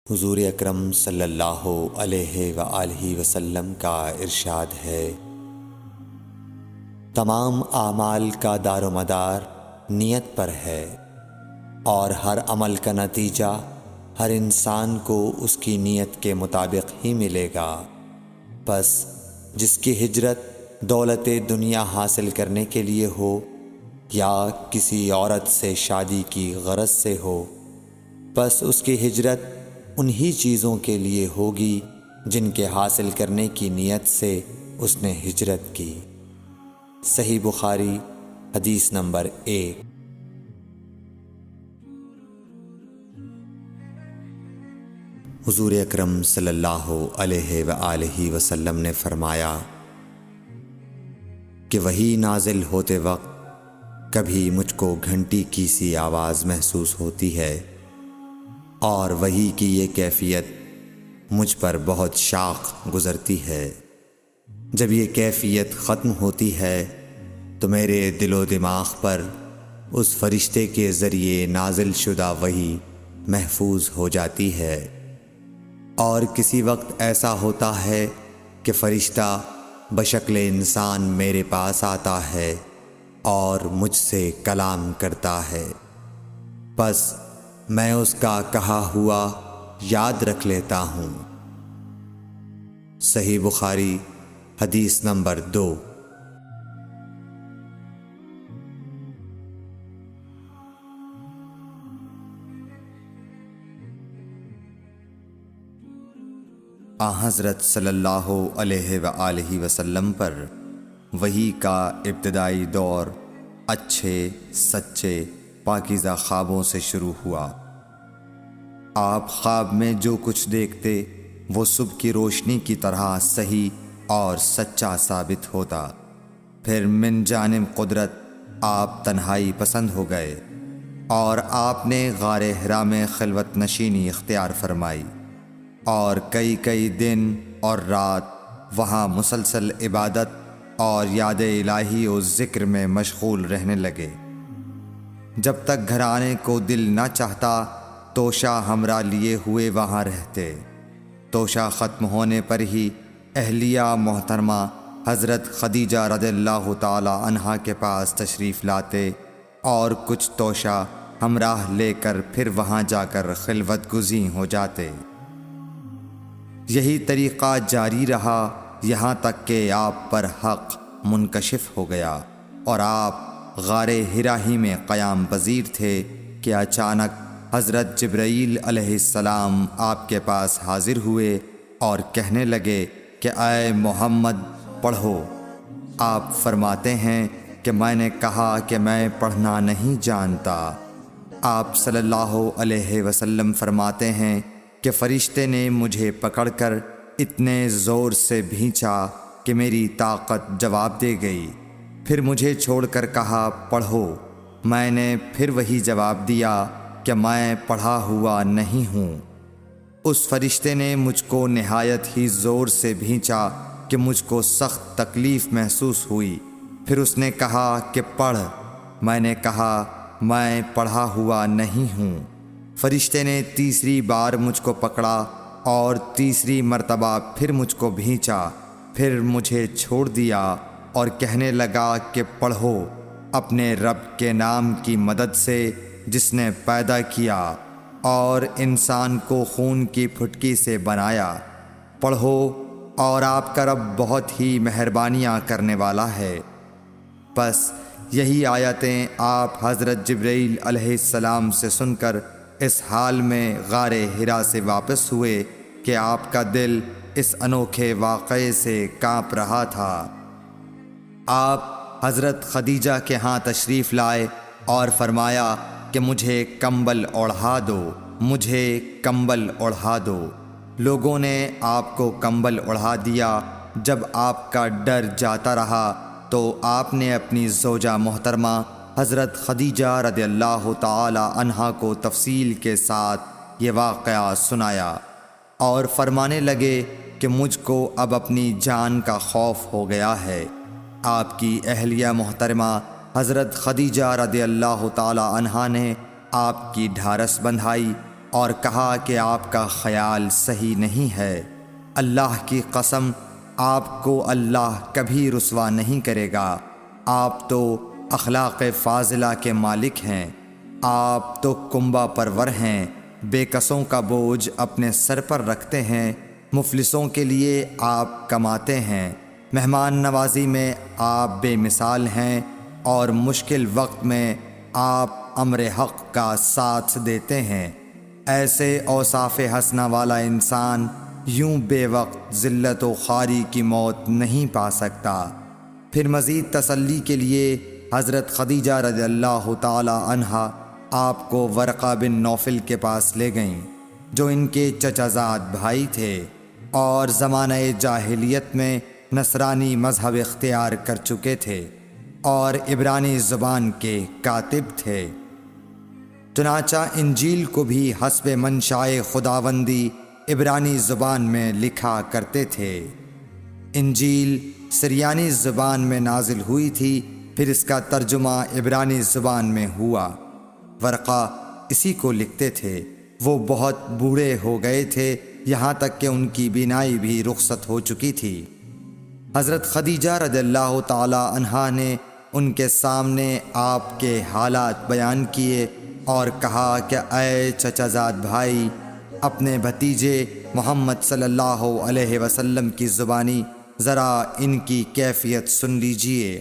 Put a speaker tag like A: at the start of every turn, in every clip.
A: حضور اکرم صلی اللہ علیہ وآلہ وسلم کا ارشاد ہے، تمام اعمال کا دار و مدار نیت پر ہے، اور ہر عمل کا نتیجہ ہر انسان کو اس کی نیت کے مطابق ہی ملے گا۔ پس جس کی ہجرت دولت دنیا حاصل کرنے کے لیے ہو یا کسی عورت سے شادی کی غرض سے ہو، پس اس کی ہجرت انہی چیزوں کے لیے ہوگی جن کے حاصل کرنے کی نیت سے اس نے ہجرت کی۔ صحیح بخاری حدیث نمبر 1۔ حضور اکرم صلی اللہ علیہ وآلہ وسلم نے فرمایا کہ وحی نازل ہوتے وقت کبھی مجھ کو گھنٹی کی سی آواز محسوس ہوتی ہے، اور وحی کی یہ کیفیت مجھ پر بہت شاق گزرتی ہے۔ جب یہ کیفیت ختم ہوتی ہے تو میرے دل و دماغ پر اس فرشتے کے ذریعے نازل شدہ وحی محفوظ ہو جاتی ہے، اور کسی وقت ایسا ہوتا ہے کہ فرشتہ بشکل انسان میرے پاس آتا ہے اور مجھ سے کلام کرتا ہے، پس میں اس کا کہا ہوا یاد رکھ لیتا ہوں۔ صحیح بخاری حدیث نمبر 2۔ حضرت صلی اللہ علیہ وآلہ وسلم پر وحی کا ابتدائی دور اچھے سچے پاکیزہ خوابوں سے شروع ہوا۔ آپ خواب میں جو کچھ دیکھتے وہ صبح کی روشنی کی طرح صحیح اور سچا ثابت ہوتا۔ پھر من جانب قدرت آپ تنہائی پسند ہو گئے، اور آپ نے غار حرا میں خلوت نشینی اختیار فرمائی، اور کئی دن اور رات وہاں مسلسل عبادت اور یاد الہی و ذکر میں مشغول رہنے لگے۔ جب تک گھر آنے کو دل نہ چاہتا توشہ ہمراہ لیے ہوئے وہاں رہتے۔ توشہ ختم ہونے پر ہی اہلیہ محترمہ حضرت خدیجہ رضی اللہ تعالی عنہا کے پاس تشریف لاتے، اور کچھ توشہ ہمراہ لے کر پھر وہاں جا کر خلوت گزین ہو جاتے۔ یہی طریقہ جاری رہا یہاں تک کہ آپ پر حق منکشف ہو گیا، اور آپ غار حرا ہی میں قیام پذیر تھے کہ اچانک حضرت جبرائیل علیہ السلام آپ کے پاس حاضر ہوئے اور کہنے لگے کہ اے محمد پڑھو۔ آپ فرماتے ہیں کہ میں نے کہا کہ میں پڑھنا نہیں جانتا۔ آپ صلی اللہ علیہ وسلم فرماتے ہیں کہ فرشتے نے مجھے پکڑ کر اتنے زور سے بھینچا کہ میری طاقت جواب دے گئی، پھر مجھے چھوڑ کر کہا پڑھو۔ میں نے پھر وہی جواب دیا کہ میں پڑھا ہوا نہیں ہوں۔ اس فرشتے نے مجھ کو نہایت ہی زور سے بھینچا کہ مجھ کو سخت تکلیف محسوس ہوئی، پھر اس نے کہا کہ پڑھ۔ میں نے کہا میں پڑھا ہوا نہیں ہوں۔ فرشتے نے تیسری بار مجھ کو پکڑا اور تیسری مرتبہ پھر مجھ کو بھینچا، پھر مجھے چھوڑ دیا اور کہنے لگا کہ پڑھو اپنے رب کے نام کی مدد سے جس نے پیدا کیا اور انسان کو خون کی پھٹکی سے بنایا۔ پڑھو، اور آپ کا رب بہت ہی مہربانیاں کرنے والا ہے۔ پس یہی آیتیں آپ حضرت جبرائیل علیہ السلام سے سن کر اس حال میں غار حرا سے واپس ہوئے کہ آپ کا دل اس انوکھے واقعے سے کانپ رہا تھا۔ آپ حضرت خدیجہ کے ہاں تشریف لائے اور فرمایا کہ مجھے کمبل اوڑھا دو، مجھے کمبل اوڑھا دو۔ لوگوں نے آپ کو کمبل اوڑھا دیا۔ جب آپ کا ڈر جاتا رہا تو آپ نے اپنی زوجہ محترمہ حضرت خدیجہ رضی اللہ تعالی عنہا کو تفصیل کے ساتھ یہ واقعہ سنایا، اور فرمانے لگے کہ مجھ کو اب اپنی جان کا خوف ہو گیا ہے۔ آپ کی اہلیہ محترمہ حضرت خدیجہ رضی اللہ تعالی عنہا نے آپ کی ڈھارس بندھائی اور کہا کہ آپ کا خیال صحیح نہیں ہے۔ اللہ کی قسم، آپ کو اللہ کبھی رسوا نہیں کرے گا۔ آپ تو اخلاق فاضلہ کے مالک ہیں، آپ تو کنبہ پرور ہیں، بے کسوں کا بوجھ اپنے سر پر رکھتے ہیں، مفلسوں کے لیے آپ کماتے ہیں، مہمان نوازی میں آپ بے مثال ہیں، اور مشکل وقت میں آپ امر حق کا ساتھ دیتے ہیں۔ ایسے اوصاف حسنہ والا انسان یوں بے وقت ذلت و خواری کی موت نہیں پا سکتا۔ پھر مزید تسلی کے لیے حضرت خدیجہ رضی اللہ تعالی عنہا آپ کو ورقہ بن نوفل کے پاس لے گئیں، جو ان کے چچا زاد بھائی تھے اور زمانہ جاہلیت میں نصرانی مذہب اختیار کر چکے تھے اور عبرانی زبان کے کاتب تھے۔ چنانچہ انجیل کو بھی حسب منشائے خداوندی عبرانی زبان میں لکھا کرتے تھے۔ انجیل سریانی زبان میں نازل ہوئی تھی، پھر اس کا ترجمہ عبرانی زبان میں ہوا۔ ورقہ اسی کو لکھتے تھے۔ وہ بہت بوڑھے ہو گئے تھے، یہاں تک کہ ان کی بینائی بھی رخصت ہو چکی تھی۔ حضرت خدیجہ رضی اللہ تعالی عنہا نے ان کے سامنے آپ کے حالات بیان کیے اور کہا کہ اے چچا زاد بھائی، اپنے بھتیجے محمد صلی اللہ علیہ وسلم کی زبانی ذرا ان کی کیفیت سن لیجئے۔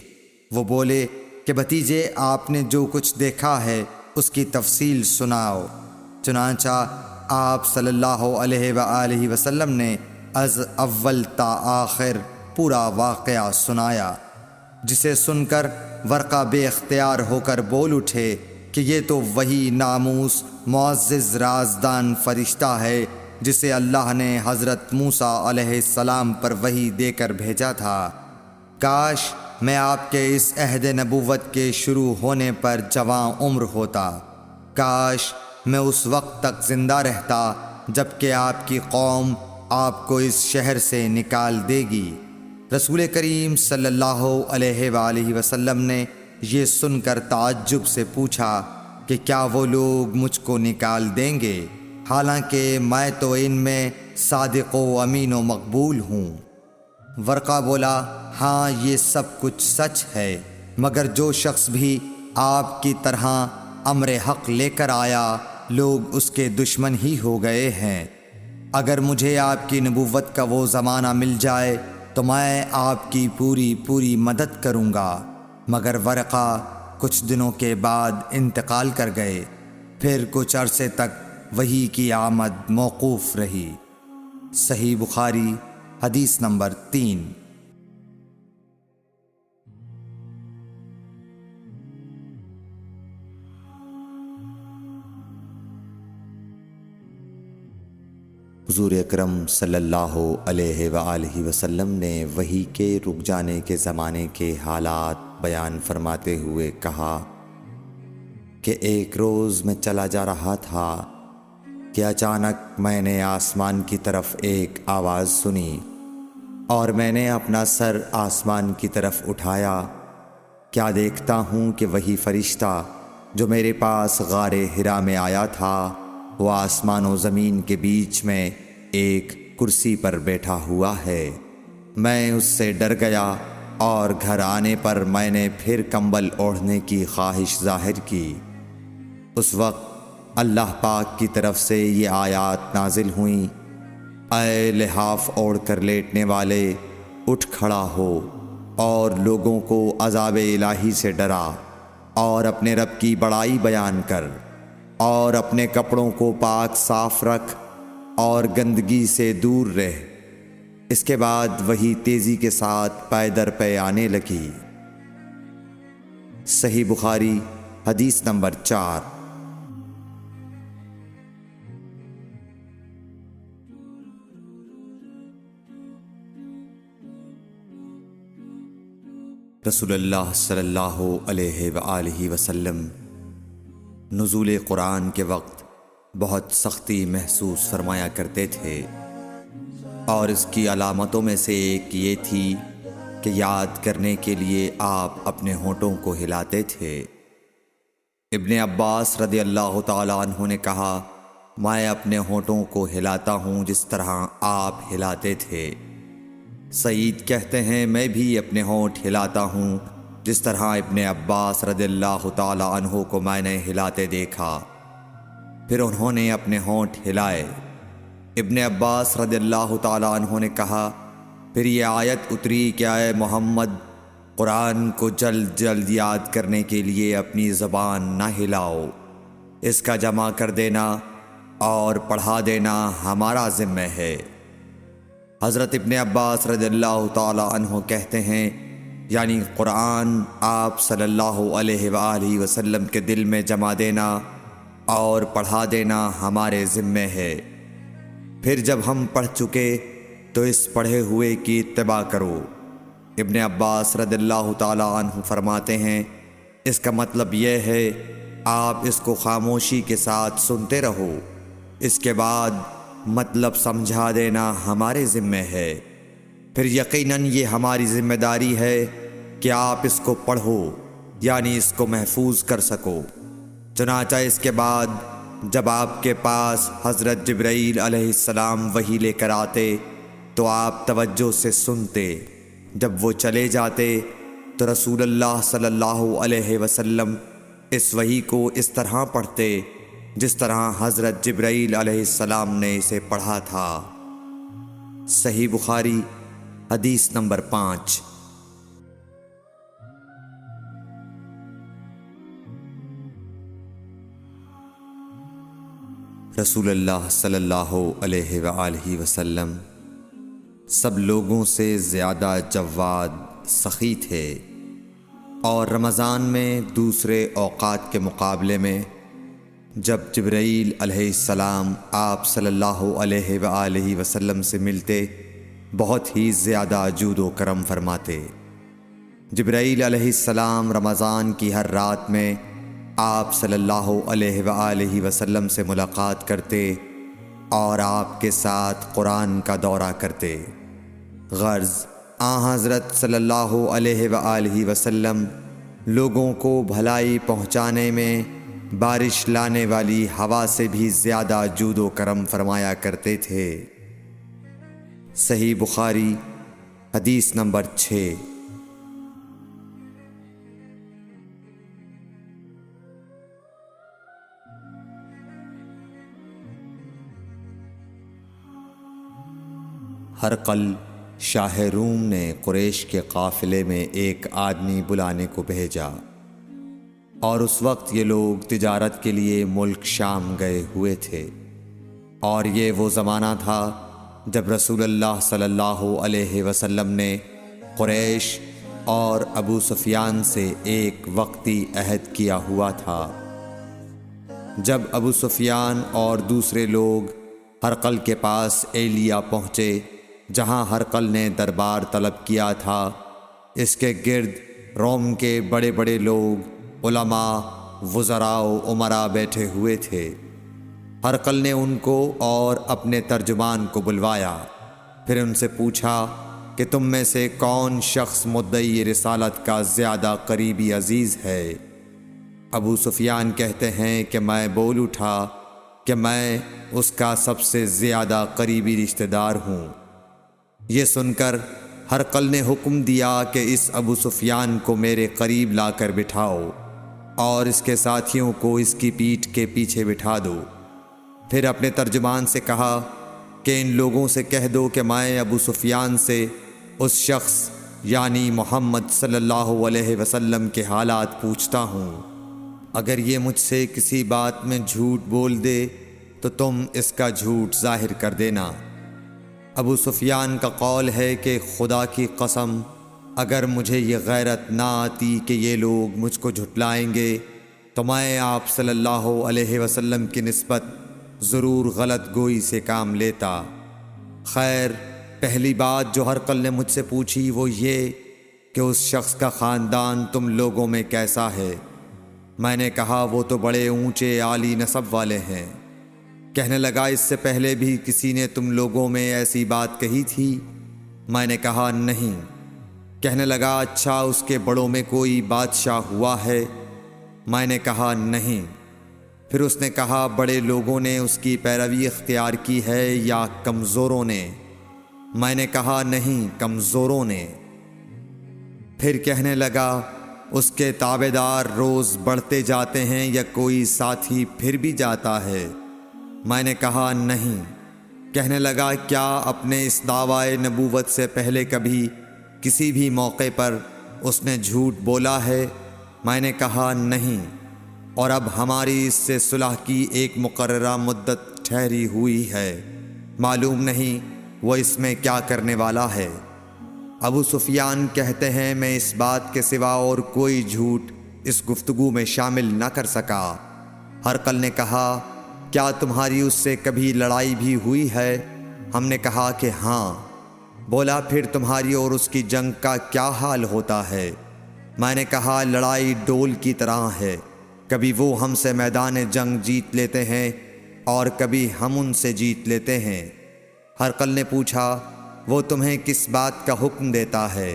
A: وہ بولے کہ بھتیجے، آپ نے جو کچھ دیکھا ہے اس کی تفصیل سناؤ۔ چنانچہ آپ صلی اللہ علیہ وآلہ وسلم نے از اول تا آخر پورا واقعہ سنایا، جسے سن کر ورقہ بے اختیار ہو کر بول اٹھے کہ یہ تو وہی ناموس معزز رازدان فرشتہ ہے جسے اللہ نے حضرت موسیٰ علیہ السلام پر وحی دے کر بھیجا تھا۔ کاش میں آپ کے اس عہد نبوت کے شروع ہونے پر جواں عمر ہوتا، کاش میں اس وقت تک زندہ رہتا جب کہ آپ کی قوم آپ کو اس شہر سے نکال دے گی۔ رسول کریم صلی اللہ علیہ وآلہ وسلم نے یہ سن کر تعجب سے پوچھا کہ کیا وہ لوگ مجھ کو نکال دیں گے، حالانکہ میں تو ان میں صادق و امین و مقبول ہوں۔ ورقہ بولا، ہاں یہ سب کچھ سچ ہے، مگر جو شخص بھی آپ کی طرح امر حق لے کر آیا، لوگ اس کے دشمن ہی ہو گئے ہیں۔ اگر مجھے آپ کی نبوت کا وہ زمانہ مل جائے تو میں آپ کی پوری مدد کروں گا۔ مگر ورقہ کچھ دنوں کے بعد انتقال کر گئے، پھر کچھ عرصے تک وحی کی آمد موقوف رہی۔ صحیح بخاری حدیث نمبر 3۔ حضور اکرم صلی اللہ علیہ وآلہ وسلم نے وحی کے رک جانے کے زمانے کے حالات بیان فرماتے ہوئے کہا کہ ایک روز میں چلا جا رہا تھا کہ اچانک میں نے آسمان کی طرف ایک آواز سنی اور میں نے اپنا سر آسمان کی طرف اٹھایا۔ کیا دیکھتا ہوں کہ وہی فرشتہ جو میرے پاس غار حرا میں آیا تھا، وہ آسمان و زمین کے بیچ میں ایک کرسی پر بیٹھا ہوا ہے۔ میں اس سے ڈر گیا اور گھر آنے پر میں نے پھر کمبل اوڑھنے کی خواہش ظاہر کی۔ اس وقت اللہ پاک کی طرف سے یہ آیات نازل ہوئیں، اے لحاف اوڑھ کر لیٹنے والے، اٹھ کھڑا ہو اور لوگوں کو عذاب الہی سے ڈرا، اور اپنے رب کی بڑائی بیان کر، اور اپنے کپڑوں کو پاک صاف رکھ اور گندگی سے دور رہ۔ اس کے بعد وہی تیزی کے ساتھ پے در پے آنے لگی۔ صحیح بخاری حدیث نمبر 4۔ رسول اللہ صلی اللہ علیہ وآلہ وسلم نزول قرآن کے وقت بہت سختی محسوس فرمایا کرتے تھے، اور اس کی علامتوں میں سے ایک یہ تھی کہ یاد کرنے کے لیے آپ اپنے ہونٹوں کو ہلاتے تھے۔ ابن عباس رضی اللہ تعالیٰ عنہ نے کہا میں اپنے ہونٹوں کو ہلاتا ہوں جس طرح آپ ہلاتے تھے۔ سعید کہتے ہیں میں بھی اپنے ہونٹ ہلاتا ہوں جس طرح ابن عباس رضی اللہ تعالی عنہ کو میں نے ہلاتے دیکھا۔ پھر انہوں نے اپنے ہونٹ ہلائے۔ ابن عباس رضی اللہ تعالی عنہ نے کہا پھر یہ آیت اتری کہ اے محمد قرآن کو جلد جلد یاد کرنے کے لیے اپنی زبان نہ ہلاؤ، اس کا جمع کر دینا اور پڑھا دینا ہمارا ذمہ ہے۔ حضرت ابن عباس رضی اللہ تعالی عنہ کہتے ہیں یعنی قرآن آپ صلی اللہ علیہ وآلہ وسلم کے دل میں جمع دینا اور پڑھا دینا ہمارے ذمہ ہے۔ پھر جب ہم پڑھ چکے تو اس پڑھے ہوئے کی اتباع کرو۔ ابن عباس رضی اللہ تعالی عنہ فرماتے ہیں اس کا مطلب یہ ہے آپ اس کو خاموشی کے ساتھ سنتے رہو، اس کے بعد مطلب سمجھا دینا ہمارے ذمہ ہے۔ پھر یقیناً یہ ہماری ذمہ داری ہے کہ آپ اس کو پڑھو یعنی اس کو محفوظ کر سکو۔ چنانچہ اس کے بعد جب آپ کے پاس حضرت جبرائیل علیہ السلام وحی لے کر آتے تو آپ توجہ سے سنتے، جب وہ چلے جاتے تو رسول اللہ صلی اللہ علیہ وسلم اس وحی کو اس طرح پڑھتے جس طرح حضرت جبرائیل علیہ السلام نے اسے پڑھا تھا۔ صحیح بخاری حدیث نمبر 5۔ رسول اللہ صلی اللہ علیہ وآلہ وسلم سب لوگوں سے زیادہ جواد سخی تھے، اور رمضان میں دوسرے اوقات کے مقابلے میں جب جبرائیل علیہ السلام آپ صلی اللہ علیہ وآلہ وسلم سے ملتے بہت ہی زیادہ جود و کرم فرماتے۔ جبرائیل علیہ السلام رمضان کی ہر رات میں آپ صلی اللہ علیہ وآلہ وسلم سے ملاقات کرتے اور آپ کے ساتھ قرآن کا دورہ کرتے۔ غرض حضرت صلی اللہ علیہ وآلہ وسلم لوگوں کو بھلائی پہنچانے میں بارش لانے والی ہوا سے بھی زیادہ جود و کرم فرمایا کرتے تھے۔ صحیح بخاری حدیث نمبر 6۔ ہرقل شاہ روم نے قریش کے قافلے میں ایک آدمی بلانے کو بھیجا، اور اس وقت یہ لوگ تجارت کے لیے ملک شام گئے ہوئے تھے، اور یہ وہ زمانہ تھا جب رسول اللہ صلی اللہ علیہ وسلم نے قریش اور ابو سفیان سے ایک وقتی عہد کیا ہوا تھا۔ جب ابو سفیان اور دوسرے لوگ ہرقل کے پاس ایلیا پہنچے جہاں ہرقل نے دربار طلب کیا تھا، اس کے گرد روم کے بڑے بڑے لوگ، علماء، وزراء و امراء بیٹھے ہوئے تھے۔ ہرقل نے ان کو اور اپنے ترجمان کو بلوایا، پھر ان سے پوچھا کہ تم میں سے کون شخص مدعی رسالت کا زیادہ قریبی عزیز ہے؟ ابو سفیان کہتے ہیں کہ میں بول اٹھا کہ میں اس کا سب سے زیادہ قریبی رشتہ دار ہوں۔ یہ سن کر ہرقل نے حکم دیا کہ اس ابو سفیان کو میرے قریب لا کر بٹھاؤ اور اس کے ساتھیوں کو اس کی پیٹھ کے پیچھے بٹھا دو۔ پھر اپنے ترجمان سے کہا کہ ان لوگوں سے کہہ دو کہ میں ابو سفیان سے اس شخص یعنی محمد صلی اللہ علیہ وسلم کے حالات پوچھتا ہوں، اگر یہ مجھ سے کسی بات میں جھوٹ بول دے تو تم اس کا جھوٹ ظاہر کر دینا۔ ابو سفیان کا قول ہے کہ خدا کی قسم اگر مجھے یہ غیرت نہ آتی کہ یہ لوگ مجھ کو جھٹلائیں گے تو میں آپ صلی اللہ علیہ وسلم کی نسبت ضرور غلط گوئی سے کام لیتا۔ خیر، پہلی بات جو ہرقل نے مجھ سے پوچھی وہ یہ کہ اس شخص کا خاندان تم لوگوں میں کیسا ہے؟ میں نے کہا وہ تو بڑے اونچے عالی نسب والے ہیں۔ کہنے لگا اس سے پہلے بھی کسی نے تم لوگوں میں ایسی بات کہی تھی؟ میں نے کہا نہیں۔ کہنے لگا اچھا اس کے بڑوں میں کوئی بادشاہ ہوا ہے؟ میں نے کہا نہیں۔ پھر اس نے کہا بڑے لوگوں نے اس کی پیروی اختیار کی ہے یا کمزوروں نے؟ میں نے کہا نہیں، کمزوروں نے۔ پھر کہنے لگا اس کے تابعدار روز بڑھتے جاتے ہیں یا کوئی ساتھی پھر بھی جاتا ہے؟ میں نے کہا نہیں۔ کہنے لگا کیا اپنے اس دعوی نبوت سے پہلے کبھی کسی بھی موقع پر اس نے جھوٹ بولا ہے؟ میں نے کہا نہیں۔ اور اب ہماری اس سے صلح کی ایک مقررہ مدت ٹھہری ہوئی ہے، معلوم نہیں وہ اس میں کیا کرنے والا ہے۔ ابو سفیان کہتے ہیں میں اس بات کے سوا اور کوئی جھوٹ اس گفتگو میں شامل نہ کر سکا۔ ہرقل نے کہا کیا تمہاری اس سے کبھی لڑائی بھی ہوئی ہے؟ ہم نے کہا کہ ہاں۔ بولا پھر تمہاری اور اس کی جنگ کا کیا حال ہوتا ہے؟ میں نے کہا لڑائی ڈول کی طرح ہے، کبھی وہ ہم سے میدان جنگ جیت لیتے ہیں اور کبھی ہم ان سے جیت لیتے ہیں۔ ہرقل نے پوچھا وہ تمہیں کس بات کا حکم دیتا ہے؟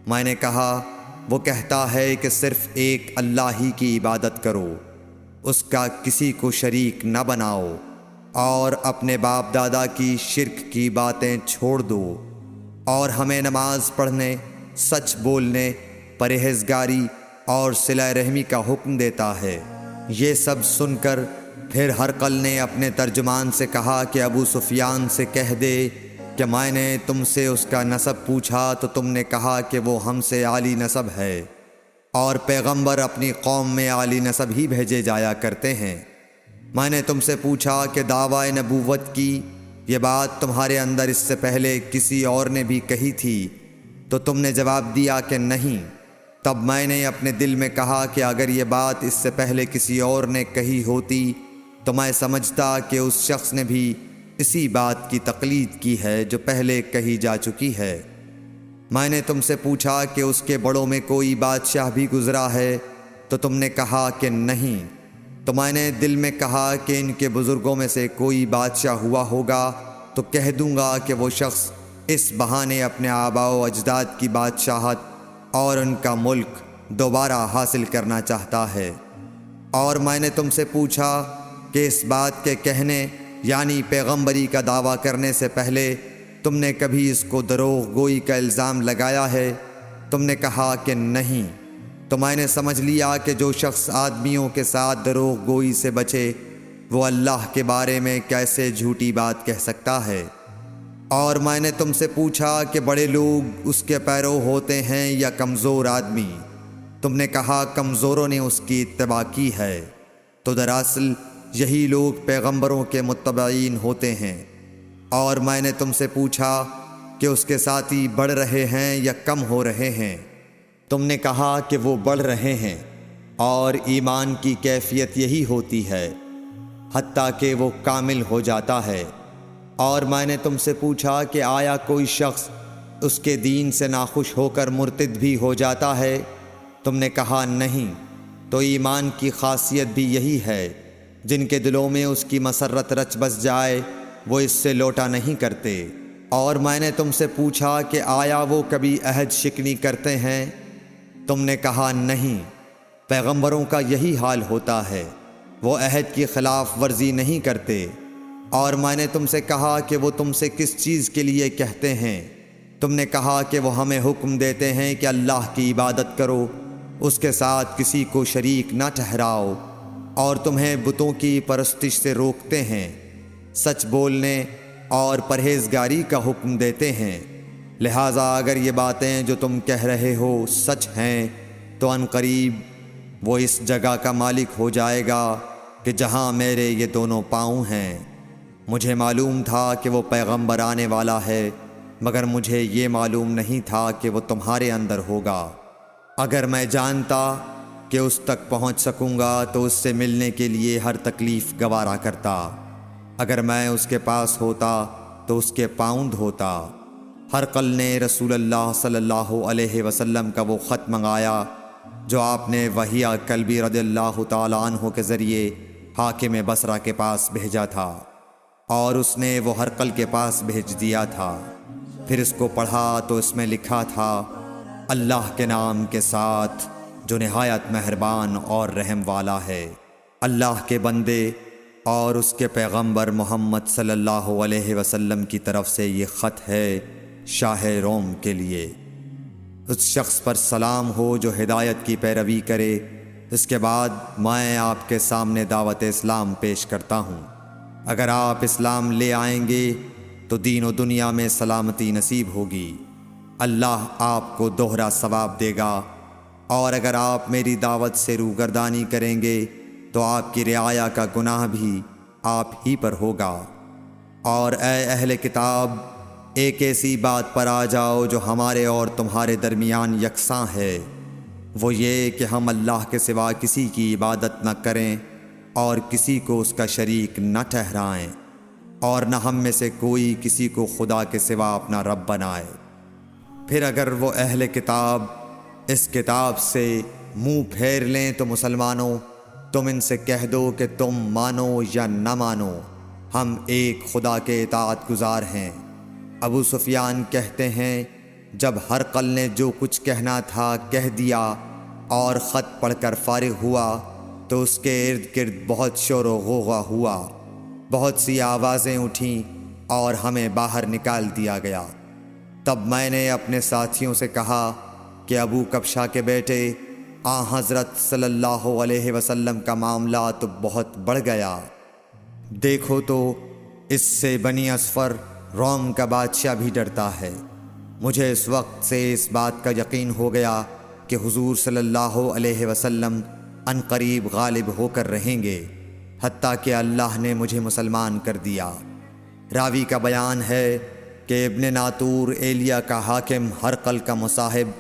A: میں نے کہا وہ کہتا ہے کہ صرف ایک اللہ ہی کی عبادت کرو، اس کا کسی کو شریک نہ بناؤ، اور اپنے باپ دادا کی شرک کی باتیں چھوڑ دو، اور ہمیں نماز پڑھنے، سچ بولنے، پرہیزگاری اور صلہ رحمی کا حکم دیتا ہے۔ یہ سب سن کر پھر ہرقل نے اپنے ترجمان سے کہا کہ ابو سفیان سے کہہ دے کہ میں نے تم سے اس کا نسب پوچھا تو تم نے کہا کہ وہ ہم سے عالی نسب ہے، اور پیغمبر اپنی قوم میں عالی نسب ہی بھیجے جایا کرتے ہیں۔ میں نے تم سے پوچھا کہ دعوی نبوت کی یہ بات تمہارے اندر اس سے پہلے کسی اور نے بھی کہی تھی؟ تو تم نے جواب دیا کہ نہیں۔ تب میں نے اپنے دل میں کہا کہ اگر یہ بات اس سے پہلے کسی اور نے کہی ہوتی تو میں سمجھتا کہ اس شخص نے بھی اسی بات کی تقلید کی ہے جو پہلے کہی جا چکی ہے۔ میں نے تم سے پوچھا کہ اس کے بڑوں میں کوئی بادشاہ بھی گزرا ہے؟ تو تم نے کہا کہ نہیں۔ تو میں نے دل میں کہا کہ ان کے بزرگوں میں سے کوئی بادشاہ ہوا ہوگا تو کہہ دوں گا کہ وہ شخص اس بہانے اپنے آباء و اجداد کی بادشاہت اور ان کا ملک دوبارہ حاصل کرنا چاہتا ہے۔ اور میں نے تم سے پوچھا کہ اس بات کے کہنے یعنی پیغمبری کا دعویٰ کرنے سے پہلے تم نے کبھی اس کو دروغ گوئی کا الزام لگایا ہے؟ تم نے کہا کہ نہیں۔ تو میں نے سمجھ لیا کہ جو شخص آدمیوں کے ساتھ دروغ گوئی سے بچے وہ اللہ کے بارے میں کیسے جھوٹی بات کہہ سکتا ہے۔ اور میں نے تم سے پوچھا کہ بڑے لوگ اس کے پیرو ہوتے ہیں یا کمزور آدمی؟ تم نے کہا کمزوروں نے اس کی اتباع کی ہے۔ تو دراصل یہی لوگ پیغمبروں کے متبعین ہوتے ہیں۔ اور میں نے تم سے پوچھا کہ اس کے ساتھی بڑھ رہے ہیں یا کم ہو رہے ہیں؟ تم نے کہا کہ وہ بڑھ رہے ہیں، اور ایمان کی کیفیت یہی ہوتی ہے حتیٰ کہ وہ کامل ہو جاتا ہے۔ اور میں نے تم سے پوچھا کہ آیا کوئی شخص اس کے دین سے ناخوش ہو کر مرتد بھی ہو جاتا ہے؟ تم نے کہا نہیں۔ تو ایمان کی خاصیت بھی یہی ہے، جن کے دلوں میں اس کی مسرت رچ بس جائے وہ اس سے لوٹا نہیں کرتے۔ اور میں نے تم سے پوچھا کہ آیا وہ کبھی عہد شکنی کرتے ہیں؟ تم نے کہا نہیں۔ پیغمبروں کا یہی حال ہوتا ہے، وہ عہد کی خلاف ورزی نہیں کرتے۔ اور میں نے تم سے کہا کہ وہ تم سے کس چیز کے لیے کہتے ہیں؟ تم نے کہا کہ وہ ہمیں حکم دیتے ہیں کہ اللہ کی عبادت کرو، اس کے ساتھ کسی کو شریک نہ ٹھہراؤ، اور تمہیں بتوں کی پرستش سے روکتے ہیں، سچ بولنے اور پرہیزگاری کا حکم دیتے ہیں۔ لہٰذا اگر یہ باتیں جو تم کہہ رہے ہو سچ ہیں تو ان قریب وہ اس جگہ کا مالک ہو جائے گا کہ جہاں میرے یہ دونوں پاؤں ہیں۔ مجھے معلوم تھا کہ وہ پیغمبر آنے والا ہے، مگر مجھے یہ معلوم نہیں تھا کہ وہ تمہارے اندر ہوگا۔ اگر میں جانتا کہ اس تک پہنچ سکوں گا تو اس سے ملنے کے لیے ہر تکلیف گوارا کرتا۔ اگر میں اس کے پاس ہوتا تو اس کے پاؤں دھوتا۔ ہرقل نے رسول اللہ صلی اللہ علیہ وسلم کا وہ خط منگایا جو آپ نے وہیہ کلبی رضی اللہ تعالیٰ عنہ کے ذریعے حاکم بصرہ کے پاس بھیجا تھا، اور اس نے وہ ہرقل کے پاس بھیج دیا تھا۔ پھر اس کو پڑھا تو اس میں لکھا تھا، اللہ کے نام کے ساتھ جو نہایت مہربان اور رحم والا ہے۔ اللہ کے بندے اور اس کے پیغمبر محمد صلی اللہ علیہ وسلم کی طرف سے یہ خط ہے شاہ روم کے لیے۔ اس شخص پر سلام ہو جو ہدایت کی پیروی کرے۔ اس کے بعد میں آپ کے سامنے دعوت اسلام پیش کرتا ہوں۔ اگر آپ اسلام لے آئیں گے تو دین و دنیا میں سلامتی نصیب ہوگی، اللہ آپ کو دوہرا ثواب دے گا، اور اگر آپ میری دعوت سے روگردانی کریں گے تو آپ کی رعایا کا گناہ بھی آپ ہی پر ہوگا۔ اور اے اہل کتاب، ایک ایسی بات پر آ جاؤ جو ہمارے اور تمہارے درمیان یکساں ہے، وہ یہ کہ ہم اللہ کے سوا کسی کی عبادت نہ کریں اور کسی کو اس کا شریک نہ ٹھہرائیں، اور نہ ہم میں سے کوئی کسی کو خدا کے سوا اپنا رب بنائے۔ پھر اگر وہ اہل کتاب اس کتاب سے منہ پھیر لیں تو مسلمانوں، تم ان سے کہہ دو کہ تم مانو یا نہ مانو، ہم ایک خدا کے اطاعت گزار ہیں۔ ابو سفیان کہتے ہیں، جب ہرقل نے جو کچھ کہنا تھا کہہ دیا اور خط پڑھ کر فارغ ہوا تو اس کے ارد گرد بہت شور و غوغا ہوا، بہت سی آوازیں اٹھیں اور ہمیں باہر نکال دیا گیا۔ تب میں نے اپنے ساتھیوں سے کہا کہ ابو کبشہ کے بیٹے، حضرت صلی اللہ علیہ وسلم کا معاملہ تو بہت بڑھ گیا۔ دیکھو تو اس سے بنی اصفر روم کا بادشاہ بھی ڈرتا ہے۔ مجھے اس وقت سے اس بات کا یقین ہو گیا کہ حضور صلی اللہ علیہ وسلم عنقریب غالب ہو کر رہیں گے، حتیٰ کہ اللہ نے مجھے مسلمان کر دیا۔ راوی کا بیان ہے کہ ابن ناطور ایلیا کا حاکم ہرقل کا مصاحب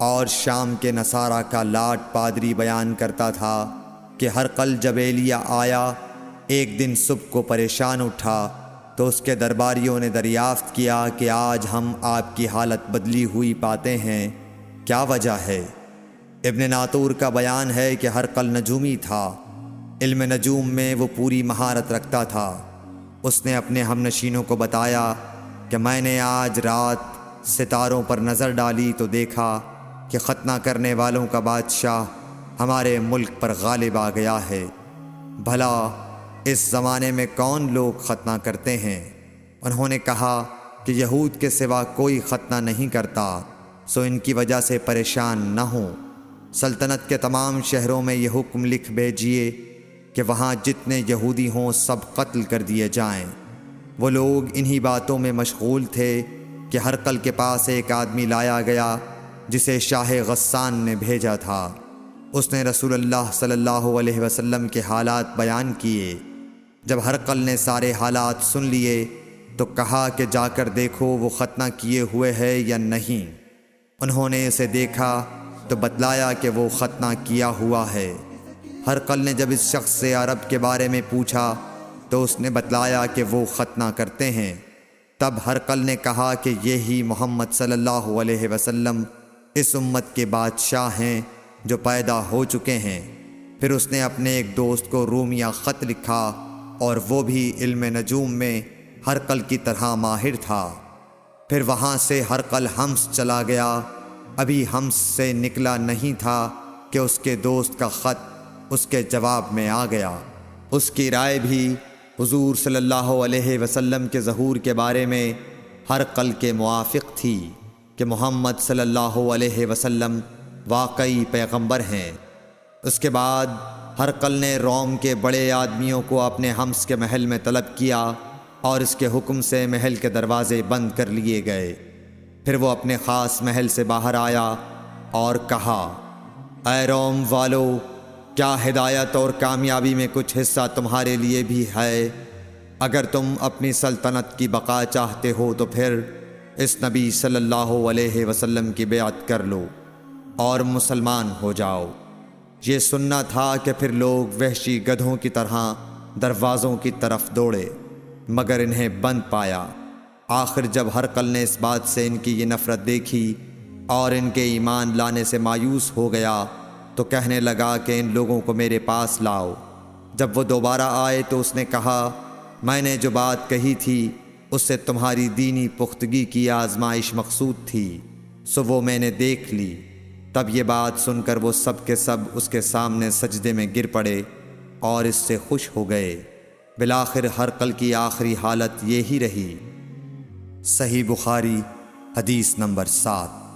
A: اور شام کے نصارہ کا لاٹ پادری بیان کرتا تھا کہ ہرقل جب ایلیا آیا ایک دن صبح کو پریشان اٹھا تو اس کے درباریوں نے دریافت کیا کہ آج ہم آپ کی حالت بدلی ہوئی پاتے ہیں، کیا وجہ ہے؟ ابن ناطور کا بیان ہے کہ ہرقل نجومی تھا، علم نجوم میں وہ پوری مہارت رکھتا تھا۔ اس نے اپنے ہم نشینوں کو بتایا کہ میں نے آج رات ستاروں پر نظر ڈالی تو دیکھا کہ ختنہ کرنے والوں کا بادشاہ ہمارے ملک پر غالب آ گیا ہے۔ بھلا اس زمانے میں کون لوگ ختنہ کرتے ہیں؟ انہوں نے کہا کہ یہود کے سوا کوئی ختنہ نہیں کرتا، سو ان کی وجہ سے پریشان نہ ہوں۔ سلطنت کے تمام شہروں میں یہ حکم لکھ بھیجیے کہ وہاں جتنے یہودی ہوں سب قتل کر دیے جائیں۔ وہ لوگ انہی باتوں میں مشغول تھے کہ ہرقل کے پاس ایک آدمی لایا گیا جسے شاہ غسان نے بھیجا تھا۔ اس نے رسول اللہ صلی اللہ علیہ وسلم کے حالات بیان کیے۔ جب ہرقل نے سارے حالات سن لیے تو کہا کہ جا کر دیکھو وہ ختنہ کیے ہوئے ہے یا نہیں۔ انہوں نے اسے دیکھا تو بتلایا کہ وہ ختنہ کیا ہوا ہے۔ ہرقل نے جب اس شخص سے عرب کے بارے میں پوچھا تو اس نے بتلایا کہ وہ ختنہ کرتے ہیں۔ تب ہرقل نے کہا کہ یہی محمد صلی اللہ علیہ وسلم اس امت کے بادشاہ ہیں جو پیدا ہو چکے ہیں۔ پھر اس نے اپنے ایک دوست کو رومیہ خط لکھا، اور وہ بھی علم نجوم میں ہرقل کی طرح ماہر تھا۔ پھر وہاں سے ہرقل حمص چلا گیا۔ ابھی حمص سے نکلا نہیں تھا کہ اس کے دوست کا خط اس کے جواب میں آ گیا۔ اس کی رائے بھی حضور صلی اللہ علیہ وسلم کے ظہور کے بارے میں ہرقل کے موافق تھی کہ محمد صلی اللہ علیہ وسلم واقعی پیغمبر ہیں۔ اس کے بعد ہرقل نے روم کے بڑے آدمیوں کو اپنے حمص کے محل میں طلب کیا اور اس کے حکم سے محل کے دروازے بند کر لیے گئے۔ پھر وہ اپنے خاص محل سے باہر آیا اور کہا، اے روم والو، کیا ہدایت اور کامیابی میں کچھ حصہ تمہارے لیے بھی ہے؟ اگر تم اپنی سلطنت کی بقا چاہتے ہو تو پھر اس نبی صلی اللہ علیہ وسلم کی بیعت کر لو اور مسلمان ہو جاؤ۔ یہ سننا تھا کہ پھر لوگ وحشی گدھوں کی طرح دروازوں کی طرف دوڑے، مگر انہیں بند پایا۔ آخر جب ہرقل نے اس بات سے ان کی یہ نفرت دیکھی اور ان کے ایمان لانے سے مایوس ہو گیا تو کہنے لگا کہ ان لوگوں کو میرے پاس لاؤ۔ جب وہ دوبارہ آئے تو اس نے کہا، میں نے جو بات کہی تھی اس سے تمہاری دینی پختگی کی آزمائش مقصود تھی، سو وہ میں نے دیکھ لی۔ تب یہ بات سن کر وہ سب کے سب اس کے سامنے سجدے میں گر پڑے اور اس سے خوش ہو گئے۔ بالآخر ہرقل کی آخری حالت یہی رہی۔ صحیح بخاری حدیث نمبر 7۔